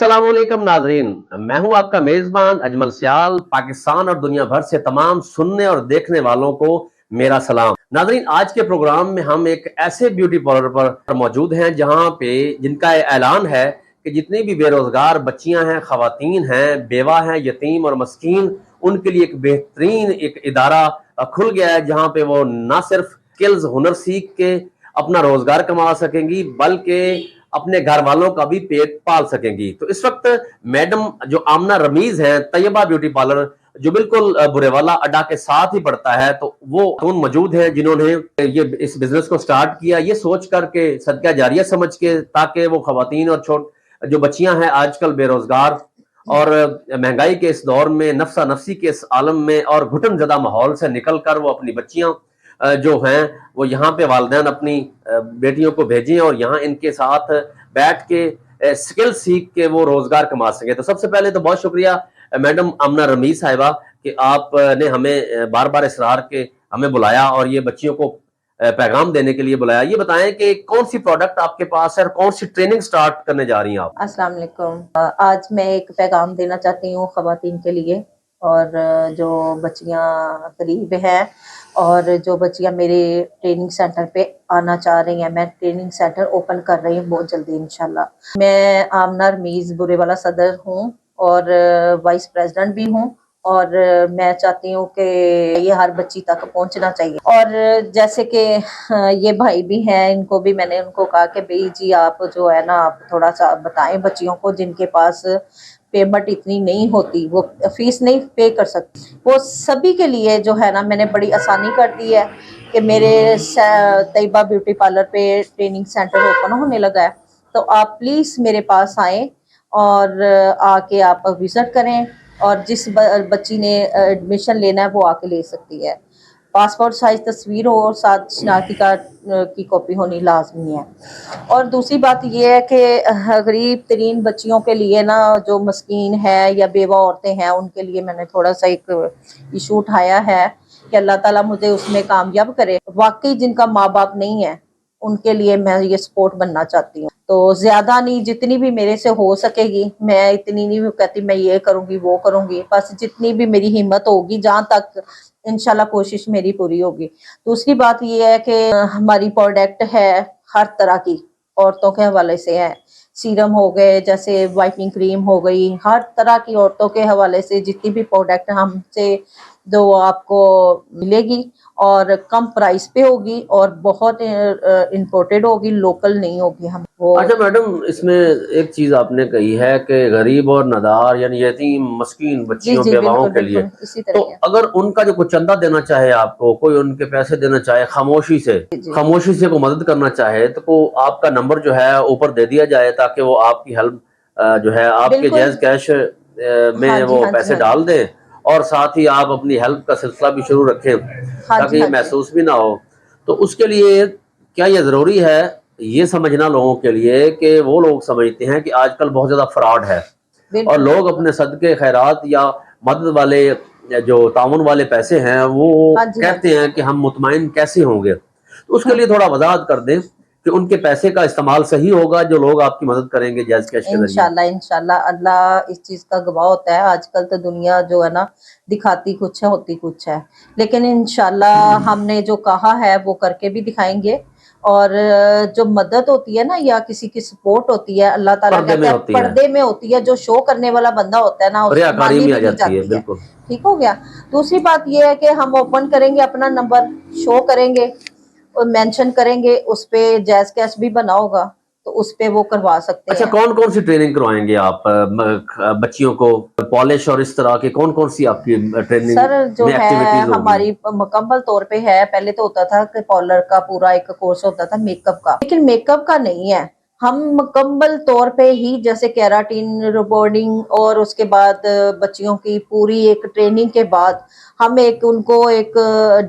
अस्सलाम वालेकुम नाजरीन, मैं हूं आपका मेजबान अजमल सियाल। पाकिस्तान और दुनिया भर से तमाम सुनने और देखने वालों को मेरा सलाम। नाजरीन, आज के प्रोग्राम में हम एक ऐसे ब्यूटी पार्लर पर मौजूद हैं जहां पे जिनका ऐलान है कि जितनी भी बेरोजगार बच्चियां हैं, खवातीन हैं, बेवा हैं, यतीम और मस्कीन, उनके लिए एक बेहतरीन एक इदारा खुल गया है जहां पे वो ना सिर्फ स्किल्स हुनर सीख के अपना रोजगार कमा सकेंगी बल्कि अपने घर वालों का भी पेट पाल सकेंगी। तो इस वक्त मैडम जो आमना रमीज हैं, तैयबा ब्यूटी पार्लर जो बिल्कुल बुरेवाला अड्डा के साथ ही पड़ता है, तो वो मौजूद है जिन्होंने ये इस बिजनेस को स्टार्ट किया ये सोच करके, सदका जारिया समझ के, ताकि वो खवातीन और जो बच्चियां हैं आजकल बेरोजगार और महंगाई के इस दौर में, नफ्सा नफसी के इस आलम में और घुटन ज़दा माहौल से निकल कर वो अपनी बच्चियां जो हैं वो यहाँ पे वालिदैन अपनी बेटियों को भेजें और यहाँ इनके साथ बैठ के स्किल सीख के वो रोजगार कमा सके। तो सबसे पहले तो बहुत शुक्रिया मैडम आमना रमीज साहिबा कि आपने हमें बार बार इसरार के हमें बुलाया और ये बच्चियों को पैगाम देने के लिए बुलाया। ये बताएं कि कौन सी प्रोडक्ट आपके पास है और कौन सी ट्रेनिंग स्टार्ट करने जा रही हैं आप? अस्सलाम वालेकुम। आज मैं एक पैगाम देना चाहती हूँ खवातीन के लिए और जो बच्चियाँ गरीब हैं और जो बच्चियाँ मेरे ट्रेनिंग सेंटर पे आना चाह रही हैं। मैं ट्रेनिंग सेंटर ओपन कर रही हूँ बहुत जल्दी इंशाल्लाह। मैं आमना रमीज बुरेवाला सदर हूँ और वाइस प्रेसिडेंट भी हूँ और मैं चाहती हूँ कि ये हर बच्ची तक पहुँचना चाहिए। और जैसे कि ये भाई भी हैं, इनको भी मैंने उनको कहा कि भाई जी आप जो है ना आप थोड़ा सा बताएं बच्चियों को जिनके पास पेमेंट इतनी नहीं होती, वो फीस नहीं पे कर सकती, वो सभी के लिए जो है ना मैंने बड़ी आसानी कर दी है कि मेरे तैयबा ब्यूटी पार्लर पे ट्रेनिंग सेंटर ओपन होने लगा है। तो आप प्लीज़ मेरे पास आएँ और आके आप विज़िट करें और जिस बच्ची ने एडमिशन लेना है वो आके ले सकती है। पासपोर्ट साइज तस्वीर हो और साथ शनाख्ती कार्ड की कॉपी होनी लाजमी है। और दूसरी बात ये है कि गरीब तरीन बच्चियों के लिए ना जो मस्कीन है या बेवा औरतें हैं उनके लिए मैंने थोड़ा सा एक इशू उठाया है कि अल्लाह ताला मुझे उसमें कामयाब करे। वाकई जिनका माँ बाप नहीं है उनके लिए मैं ये सपोर्ट बनना चाहती हूँ। तो ज्यादा नहीं, जितनी भी मेरे से हो सकेगी, मैं इतनी नहीं कहती मैं ये करूंगी वो करूंगी, बस जितनी भी मेरी हिम्मत होगी जहाँ तक इंशाल्लाह कोशिश मेरी पूरी होगी। दूसरी बात ये है कि हमारी प्रोडक्ट है हर तरह की, औरतों के हवाले से है, सीरम हो गए, जैसे वाइटनिंग क्रीम हो गई, हर तरह की औरतों के हवाले से जितनी भी प्रोडक्ट हमसे जो आपको मिलेगी और कम प्राइस पे होगी और बहुत इम्पोर्टेड होगी, लोकल नहीं होगी। हम वो अच्छा मैडम, इसमें एक चीज आपने कही है कि गरीब और नादार यानी यतीम मस्कीन जी बच्चियों जी बेवाओं बिल्कुल के लिए, बिल्कुल इसी तो तरह है। अगर उनका जो कोई चंदा देना चाहे, आपको कोई उनके पैसे देना चाहे जी खामोशी से को मदद करना चाहे, तो को आपका नंबर जो है ऊपर दे दिया जाए ताकि वो आपकी हेल्प जो है आपके बिल्कुल। जायज कैश हाँ में जी वो हाँ जी पैसे हाँ जी डाल दें और साथ ही आप अपनी हेल्प का सिलसिला भी शुरू रखें हाँ जी ताकि ये हाँ जी महसूस भी ना हो। तो उसके लिए क्या ये जरूरी है ये समझना लोगों के लिए कि वो लोग समझते हैं कि आजकल बहुत ज्यादा फ्रॉड है और बिल्कुल लोग बिल्कुल। अपने सदके खैरात या मदद वाले जो ताउन वाले पैसे हैं वो हाँ जी हाँ कहते जी हैं कि हम मुतमईन कैसे होंगे। तो उसके हाँ। लिए थोड़ा वजाहत कर दें कि उनके पैसे का इस्तेमाल सही होगा जो लोग आपकी मदद करेंगे जायज कैश के जरिए। इंशाल्लाह इंशाल्लाह अल्लाह इस चीज का गवाह होता है। आजकल तो दुनिया जो है ना दिखाती कुछ है होती कुछ है, लेकिन इंशाल्लाह हमने जो कहा है वो करके भी दिखाएंगे। और जो मदद होती है ना या किसी की सपोर्ट होती है, अल्लाह ताला पर्दे में कहता है होती है, पर्दे में होती है, जो शो करने वाला बंदा होता है ना उसको रियाकारी मानी में आ भी नहीं जाती है। जाती है। बिल्कुल। ठीक हो गया। दूसरी बात ये है कि हम ओपन करेंगे, अपना नंबर शो करेंगे और मेंशन करेंगे, उस पे जैज कैश भी बना होगा तो उस पे वो करवा सकते अच्छा, हैं। कौन कौन सी ट्रेनिंग करवाएंगे आप बच्चियों को? पॉलिश और इस तरह के कौन कौन सी आपकी ट्रेनिंग सर जो में है एक्टिविटीज होगी? हमारी मुकम्मल तौर पे है। पहले तो होता था कि पार्लर का पूरा एक कोर्स होता था मेकअप का, लेकिन मेकअप का नहीं है। हम मुकम्मल तौर पे ही जैसे केराटिन रिबॉर्डिंग और उसके बाद बच्चियों की पूरी एक ट्रेनिंग के बाद हम एक उनको एक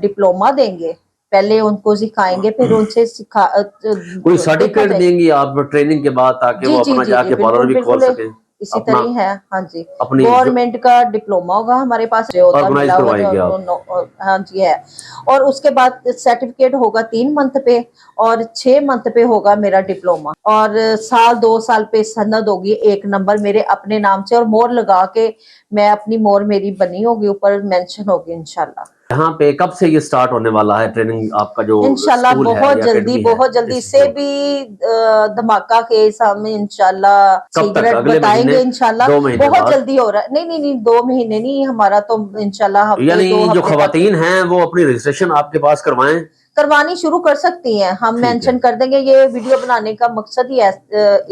डिप्लोमा देंगे। पहले उनको सिखाएंगे फिर उनसे कोई देखा सर्टिफिकेट जाए। देंगी आप ट्रेनिंग के बाद ताकि जी वो जी अपना जी जी जाके पार्लर बिल्कुल भी खोल बिल्कुल। सके? इसी तरह है। हाँ जी, अपनी गवर्नमेंट का डिप्लोमा होगा हमारे पास जो होता ऑर्गेनाइज मिला हुआ करवाएंगे आप। जो हाँ जी है। और उसके बाद सर्टिफिकेट होगा 3 मंथ पे और 6 मंथ पे होगा मेरा डिप्लोमा, और साल 2 साल पे सनद होगी 1 नंबर मेरे अपने नाम से, और मोहर लगा के मैं अपनी मोहर मेरी बनी होगी, ऊपर मेंशन होगी इंशाल्लाह। यहाँ पे कब से ये स्टार्ट होने वाला है ट्रेनिंग आपका जो इंशाल्लाह स्कूल है बहुत या जल्दी, एकेडमी है? बहुत जल्दी, इस इससे भी धमाका केस हम इंशाल्लाह कब तक? सीक्रेट अगले बताएंगे महीने? इंशाल्लाह। 2 महीने बहुत बाद? जल्दी हो रहा है। नहीं नहीं नहीं, 2 महीने नहीं, हमारा तो इंशाल्लाह हफ्ते यानी 2 जो हफ्ते तक खवातीन हैं वो अपनी रजिस्ट्रेशन आपके पास करवाएं? करवानी शुरू कर सकती हैं, हम ठीक है। मेंशन कर देंगे। ये वीडियो बनाने का मकसद ही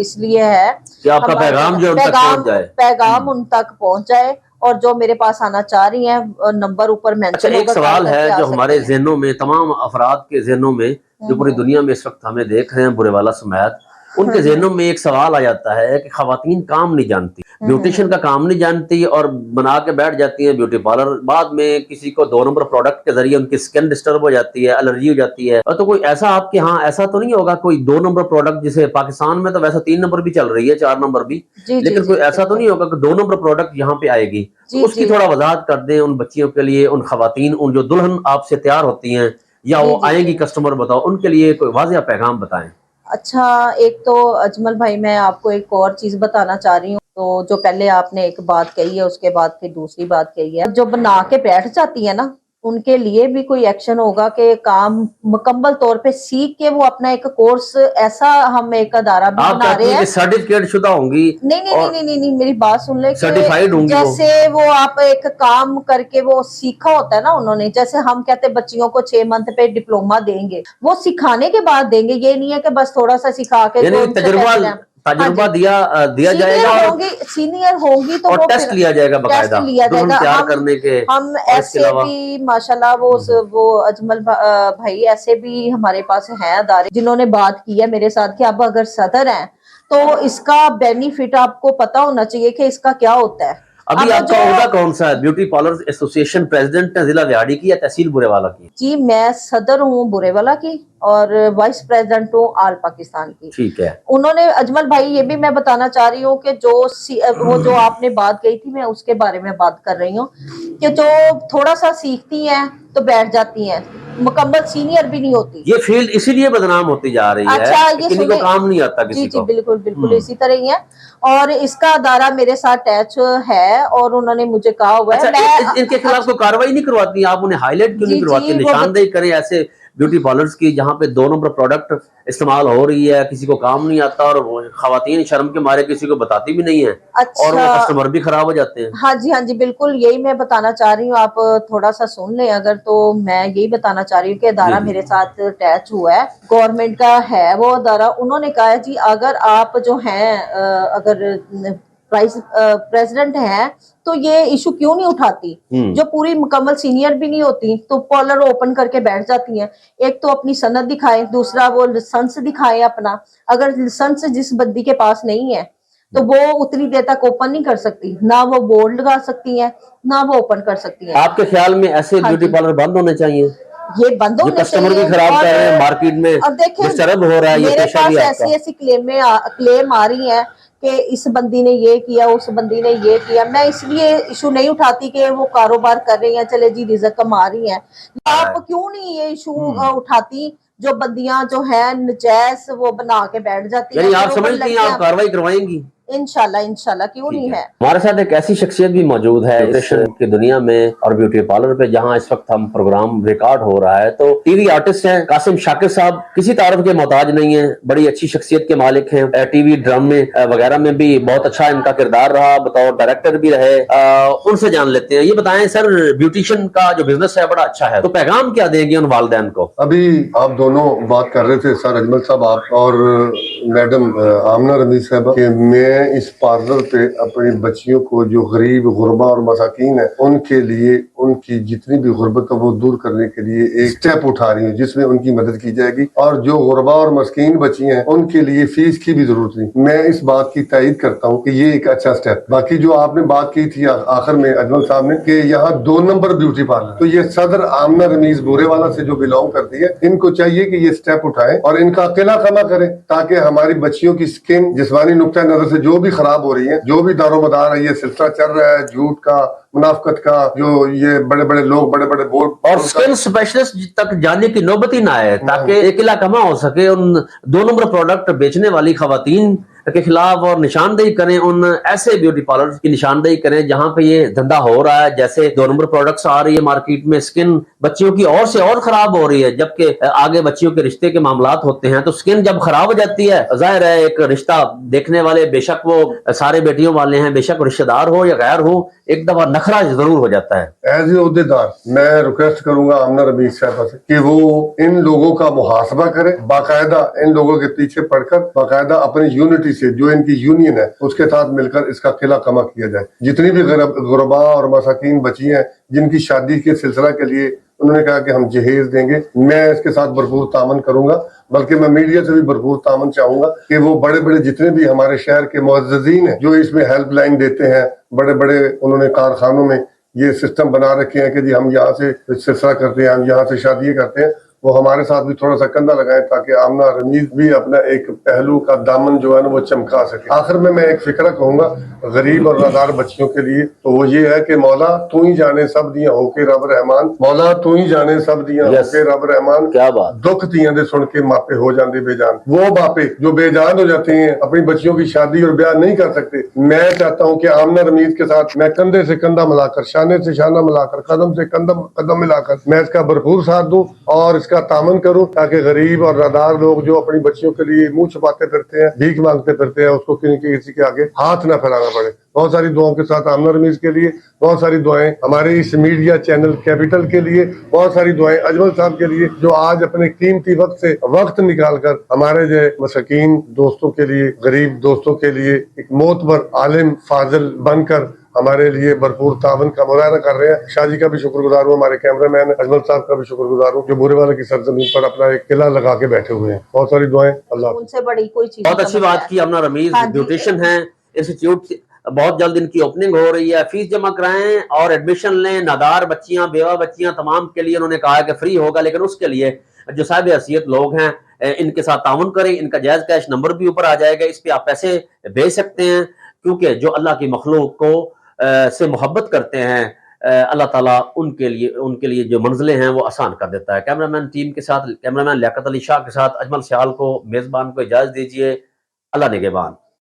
इसलिए है कि आपका हमारा पैगाम जो उन तक पहुंच जाए। पैगाम उन तक पहुंच जाए, और जो मेरे पास आना चाह रही हैं नंबर ऊपर अच्छा, मेंशन एक होगा, सवाल कॉल है करके जो आ हमारे सकते हैं। जहनों में, तमाम अफराद के जहनों में, जो पूरी दुनिया में इस वक्त हमें देख रहे हैं बुरे वाला समेत, उनके जहनों में एक सवाल आ जाता है कि खवातीन काम नहीं जानती, ब्यूटिशियन का काम नहीं जानती और बना के बैठ जाती हैं ब्यूटी पार्लर। बाद में किसी को 2 नंबर प्रोडक्ट के जरिए उनकी स्किन डिस्टर्ब हो जाती है, एलर्जी हो जाती है। और तो कोई ऐसा आपके यहाँ ऐसा तो नहीं होगा कोई 2 नंबर प्रोडक्ट, जिसे पाकिस्तान में तो वैसे 3 नंबर भी चल रही है, 4 नंबर भी, जी लेकिन जी कोई जी ऐसा तो नहीं होगा कि 2 नंबर प्रोडक्ट यहाँ पे आएगी? जी उसकी जी थोड़ा वजाहत कर दें उन बच्चियों के लिए, उन खवातीन, उन जो दुल्हन आपसे तैयार होती हैं या जी वो जी आएंगी जी। कस्टमर, बताओ उनके लिए कोई वाज़िया पैगाम बताएं। अच्छा, एक तो अजमल भाई मैं आपको एक और चीज बताना चाह रही हूँ। तो जो पहले आपने एक बात कही है, उसके बाद फिर दूसरी बात कही है, जो बना के बैठ जाती है ना, उनके लिए भी कोई एक्शन होगा कि काम मुकम्मल तौर पे सीख के वो अपना एक कोर्स, ऐसा हम एक अदारा भी आप बना कहती रहे हैं हैं। कि सर्टिफिकेट शुदा होंगी नहीं नहीं नहीं और नहीं नहीं नहीं, मेरी बात सुन ले कि सर्टिफाइड होंगी वो? जैसे वो आप एक काम करके वो सीखा होता है ना उन्होंने, जैसे हम कहते हैं बच्चियों को 6 मंथ पे डिप्लोमा देंगे, वो सिखाने के बाद देंगे, ये नहीं है कि बस थोड़ा सा सिखा के यानी जो उनसे तजुर्बा कहते हैं। हाँ तजुर्बा जी, दिया जाएगा सीनियर होंगी तो और वो टेस्ट फिर लिया जाएगा टेस्ट बाकायदा लिया दुल्हन जाएगा। तैयार करने के। हम और इसके ऐसे अलावा भी माशाल्लाह वो अजमल भाई ऐसे भी हमारे पास हैं अदारे जिन्होंने बात की है मेरे साथ कि अब अगर सदर हैं तो इसका बेनिफिट आपको पता होना चाहिए कि इसका क्या होता है। अभी अब आपका जो ओहदा कौन सा है? ब्यूटी पार्लर एसोसिएशन प्रेसिडेंट है जिला रिहाड़ी की या तहसील बुरेवाला की? जी, मैं सदर हूँ बुरेवाला की और वाइस प्रेसिडेंट हूँ आल पाकिस्तान की। ठीक है। उन्होंने अजमल भाई ये भी मैं बताना चाह रही हूँ कि वो जो आपने बात कही थी मैं उसके बारे में बात कर रही हूँ कि जो थोड़ा सा सीखती हैं तो बैठ जाती हैं, मुकम्मल सीनियर भी नहीं होती। ये फील्ड इसीलिए बदनाम होती जा रही अच्छा, है ये किसी को सुने। काम नहीं आता जी किसी जी को। बिल्कुल बिल्कुल इसी तरह ही है, और इसका अदारा मेरे साथ टैच है और उन्होंने मुझे कहा हुआ है। अच्छा, इनके खिलाफ कोई कार्रवाई नहीं करवाती? आप उन्हें हाईलाइट क्यों नहीं करवाती? निशानदेही करें ऐसे ब्यूटी पार्लर्स की जहाँ पे 2 नंबर प्रोडक्ट इस्तेमाल हो रही है, किसी को काम नहीं आता और खवातीन शर्म के मारे किसी को बताती भी नहीं है। अच्छा, और वो कस्टमर भी खराब हो जाते हैं। हाँ जी बिल्कुल, यही मैं बताना चाह रही हूँ, आप थोड़ा सा सुन लें अगर। तो मैं यही बताना चाह रही हूँ कि अदारा मेरे साथ अटैच हुआ है, गवर्नमेंट का है वो अदारा। उन्होंने कहा है जी अगर आप जो हैं अगर प्रेसिडेंट हैं तो ये इशू क्यों नहीं उठाती, जो पूरी मुकम्मल सीनियर भी नहीं होती तो पार्लर ओपन करके बैठ जाती हैं। एक तो अपनी सनद दिखाएं, दूसरा वो लाइसेंस दिखाएं अपना। अगर लाइसेंस जिस बंदी के पास नहीं है तो वो उतनी देर तक ओपन नहीं कर सकती, ना वो बोर्ड लगा सकती है ना वो ओपन कर सकती है। आपके ख्याल में ऐसे ब्यूटी पार्लर बंद होने चाहिए? ये बंद होने चाहिए, कस्टमर भी खराब कर रहे हैं, मार्केट में डिस्टर्ब हो रहा है, मेरे पास ऐसी क्लेम आ रही है कि इस बंदी ने ये किया, उस बंदी ने ये किया। मैं इसलिए इशू नहीं उठाती कि वो कारोबार कर रही हैं, चले जी रिज़्क कमा रही हैं। आप क्यों नहीं ये इशू उठाती जो बंदियां जो है नजायज वो बना के बैठ जाती हैं? आप समझती हैं आप कार्रवाई करवाएंगी? इंशाल्लाह क्यों नहीं है। हमारे साथ एक ऐसी शख्सियत भी मौजूद है फैशन की दुनिया में और ब्यूटी पार्लर पे, जहां इस वक्त हम प्रोग्राम रिकॉर्ड हो रहा है। तो टीवी आर्टिस्ट हैं कासिम शाकिर साहब, किसी तारीफ के मोहताज नहीं है, बड़ी अच्छी शख्सियत के मालिक हैं। टीवी ड्रामे वगैरह में भी बहुत अच्छा इनका किरदार रहा, बतौर डायरेक्टर भी रहे। उनसे जान लेते हैं। ये बताएं सर, ब्यूटिशियन का जो बिजनेस है बड़ा अच्छा है, तो पैगाम क्या देंगे उन वालिदैन को? अभी आप दोनों बात कर रहे थे सर अजमल साहब, आप और मैडम आमना रमीज साहब, कि मैं इस पार्लर पे अपनी बच्चियों को जो गरीब गुरबा और मसाकीन है उनके लिए उनकी जितनी भी गुर्बत है वो दूर करने के लिए एक स्टेप उठा रही हूँ जिसमें उनकी मदद की जाएगी। और जो गुरबा और मस्कीन बच्ची हैं उनके लिए फीस की भी जरूरत नहीं। मैं इस बात की तायद करता हूँ कि ये एक अच्छा स्टेप। बाकी जो आपने बात की थी आखिर में अजमल साहब ने कि यहाँ 2 नंबर ब्यूटी पार्लर, तो ये सदर आमना रमीज बुरेवाला से जो बिलोंग करती है, इनको चाहिए कि ये स्टेप उठाएं और इनका अकेला खमा करें ताकि हमारी बच्चियों की स्किन जिस्मानी नुक्ता नजर से جو بھی خراب ہو رہی ہیں، جو بھی دار و مدار ہے، یہ سلسلہ چل رہا ہے جھوٹ کا، منافقت کا، جو یہ بڑے بڑے لوگ بڑے بڑے بورڈ اور اسکن اسپیشلسٹ تک جانے کی نوبت ہی نہ آئے تاکہ ایک علاقہ ہو سکے ان 2 نمبر پروڈکٹ بیچنے والی خواتین کے خلاف اور نشاندہی کریں، ان ایسے بیوٹی پارلر کی نشاندہی کریں جہاں پہ یہ دھندا ہو رہا ہے. جیسے 2 نمبر پروڈکٹس آ رہی ہے مارکیٹ میں، سکن بچیوں کی اور سے اور خراب ہو رہی ہے، جبکہ آگے بچیوں کے رشتے کے معاملات ہوتے ہیں تو سکن جب خراب ہو جاتی ہے، ظاہر ہے ایک رشتہ دیکھنے والے بے شک وہ سارے بیٹیوں والے ہیں، بے شک رشتہ دار ہو یا غیر ہو، ایک دفعہ نخرہ ضرور ہو جاتا ہے. ایز اے عہدیدار میں ریکویسٹ کروں گا آمنہ رمیز صاحبہ سے کہ وہ ان لوگوں کا محاسبہ کرے، باقاعدہ ان لوگوں کے پیچھے پڑھ کر باقاعدہ اپنی یونٹی سے، جو ان کی یونین ہے اس کے ساتھ مل کر اس کا قلعہ کما کیا جائے. جتنی بھی غرباء اور مساکین بچی ہیں جن کی شادی کے سلسلہ کے لیے انہوں نے کہا کہ ہم جہیز دیں گے، میں اس کے ساتھ بھرپور تعاون کروں گا، بلکہ میں میڈیا سے بھی بھرپور تعاون چاہوں گا کہ وہ بڑے بڑے جتنے بھی ہمارے شہر کے معززین ہیں جو اس میں ہیلپ لائن دیتے ہیں، بڑے بڑے انہوں نے کارخانوں میں یہ سسٹم بنا رکھے ہیں کہ جی ہم یہاں سے سلسلہ کرتے ہیں، ہم یہاں سے شادی کرتے ہیں، وہ ہمارے ساتھ بھی تھوڑا سا کندھا لگائیں تاکہ آمنہ رمیز بھی اپنا ایک پہلو کا دامن جو ہے نا وہ چمکا سکے. آخر میں ایک فکرہ کہوں گا غریب اور نادار بچیوں کے لیے، تو وہ یہ ہے کہ مولا تو ہی جانے سب دیاں ہو کے رب رحمان، مولا تو ہی جانے سب دیاں ہو کے رب رحمان، کیا بات. دکھ دیاں دے سن کے ماپے ہو جاندے بے جان. وہ باپے جو بے جان ہو جاتے ہیں، اپنی بچیوں کی شادی اور بیاہ نہیں کر سکتے، میں چاہتا ہوں کہ آمنہ رمیز کے ساتھ میں کندھے سے کندھا ملا کر، شانے سے شانہ ملا کر، قدم سے قدم ملا کر میں اس کا بھرپور ساتھ دوں اور اس کا تعاون کروں تاکہ غریب اور نادار لوگ جو اپنی بچیوں کے لیے منہ چھپاتے پھرتے ہیں، بھیک مانگتے پھرتے ہیں، اس کو کسی کے آگے ہاتھ نہ پھیلانا پڑے. بہت ساری دعاؤں کے ساتھ آمنہ رمیز کے لیے بہت ساری دعائیں، ہمارے اس میڈیا چینل کیپٹل کے لیے بہت ساری دعائیں، اجمل صاحب کے لیے جو آج اپنے قیمتی وقت سے وقت نکال کر ہمارے جو مساکین دوستوں کے لیے، غریب دوستوں کے لیے ایک معتبر عالم فاضل بن کر ہمارے لیے بھرپور تعاون کا مظاہرہ کر رہے ہیں. شاہ جی کا بھی شکر گزار ہوں، ہمارے کیمرہ مین اجمل صاحب کا بھی شکر گزار ہوں جو بورے والے کی سرزمین پر اپنا ایک قلعہ لگا کے بیٹھے ہوئے ہیں. بہت ساری دعائیں. اللہ ان سے بڑی کوئی چیز بہت اچھی بات کی. آمنہ رمیز بیوٹیشن ہیں، انسٹیٹیوٹ بہت جلد ان کی اوپننگ ہو رہی ہے، فیس جمع کرائیں اور ایڈمیشن لیں. نادار بچیاں، بیوہ بچیاں تمام کے لیے انہوں نے کہا ہے کہ فری ہوگا، لیکن اس کے لیے جو صاحب حیثیت لوگ ہیں ان کے ساتھ تعاون کریں. ان کا جائز کیش نمبر بھی اوپر آ جائے گا، اس پہ آپ پیسے بھیج سکتے ہیں کیونکہ جو اللہ کی مخلوق کو سے محبت کرتے ہیں اللہ تعالیٰ ان کے لیے جو منزلیں ہیں وہ آسان کر دیتا ہے. کیمرامین ٹیم کے ساتھ، کیمرامین لیاقت علی شاہ کے ساتھ اجمل سیال کو، میزبان کو اجازت دیجیے. اللہ نگہبان.